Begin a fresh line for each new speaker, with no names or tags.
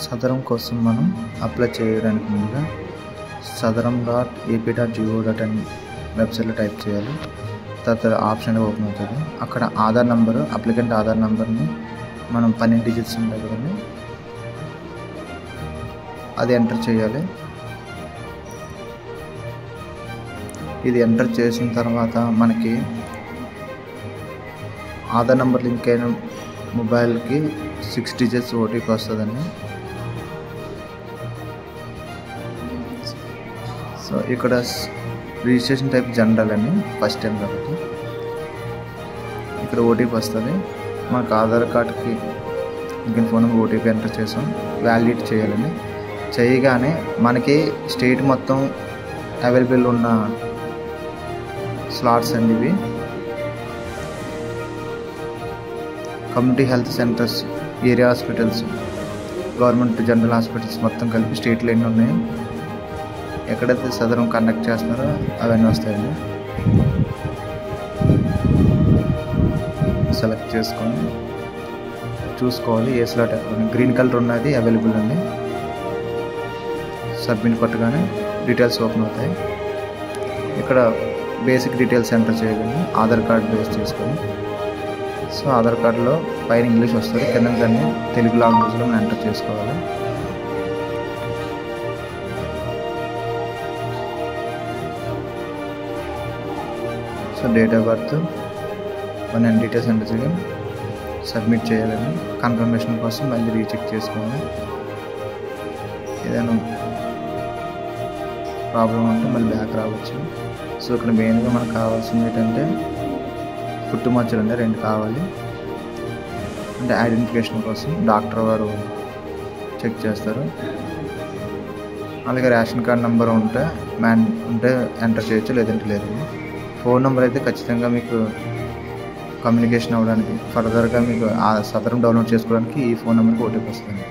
సదరం కోసం మనం అప్లై చేయడానికి ముందుగా sadharam.ap.go.in వెబ్సైట్లో టైప్ చేయాలి. తర్వాత ఆప్షన్ ఓపెన్ అవుతుంది. అక్కడ ఆధార్ నెంబరు, అప్లికెంట్ ఆధార్ నెంబర్ని మనం 12 డిజిట్స్ ఉంటాయి కదండి, అది ఎంటర్ చేయాలి. ఇది ఎంటర్ చేసిన తర్వాత మనకి ఆధార్ నెంబర్ లింక్ అయిన మొబైల్కి 6 డిజిట్స్ ఓటీపీ వస్తుందండి. సో ఇక్కడ రిజిస్ట్రేషన్ టైప్ జనరల్ అని ఫస్ట్ టైం కాబట్టి ఇక్కడ ఓటీపీ వస్తుంది. మనకు ఆధార్ కార్డ్కి ఇంకా ఫోన్ నెంబర్ ఓటీపీ ఎంటర్ చేసాం, వ్యాలిడేట్ చేయాలండి. చేయగానే మనకి స్టేట్ మొత్తం అవైలబుల్ ఉన్న స్లాట్స్ అండి ఇవి. Community health centres, area hospitals, government general hospitals మొత్తం కలిపి స్టేట్లో ఎన్ని ఉన్నాయి, ఎక్కడైతే సదరం కండక్ట్ చేస్తున్నారో అవన్నీ వస్తాయండి. సెలెక్ట్ చేసుకొని చూసుకోవాలి ఏ స్లాట్ గ్రీన్ కలర్ ఉన్నది అవైలబుల్ అండి. సబ్మిట్ కొట్టగానే డీటెయిల్స్ ఓపెన్ అవుతాయి. ఇక్కడ బేసిక్ డీటెయిల్స్ ఎంటర్ చేయగలను, ఆధార్ కార్డ్ బేస్ చేసుకొని. సో ఆధార్ కార్డులో పైన ఇంగ్లీష్ వస్తుంది, కింద దాన్ని తెలుగు లాంగ్వేజ్లో మనం ఎంటర్ చేసుకోవాలి. So date of birth, one and details enter చేయడం, సబ్మిట్ చేయాలని. కన్ఫర్మేషన్ కోసం మళ్ళీ రీచెక్ చేసుకోవాలి. ఏదైనా ప్రాబ్లం ఉంటే మళ్ళీ బ్యాక్ రావచ్చు. సో ఇక్కడ మెయిన్గా మనకు కావాల్సింది ఏంటంటే పుట్టుమచ్చలు అంటే 2 కావాలి. అంటే ఐడెంటిఫికేషన్ కోసం డాక్టర్ వారు చెక్ చేస్తారు. అలాగే రేషన్ కార్డ్ నెంబర్ ఉంటే ఎంటర్ చేయొచ్చు, లేదంటే లేదండి. ఫోన్ నెంబర్ అయితే ఖచ్చితంగా మీకు కమ్యూనికేషన్ అవ్వడానికి, ఫర్దర్గా మీకు ఆ సదరం డౌన్లోడ్ చేసుకోవడానికి ఈ ఫోన్ నెంబర్కి ఓటీపీ వస్తుంది.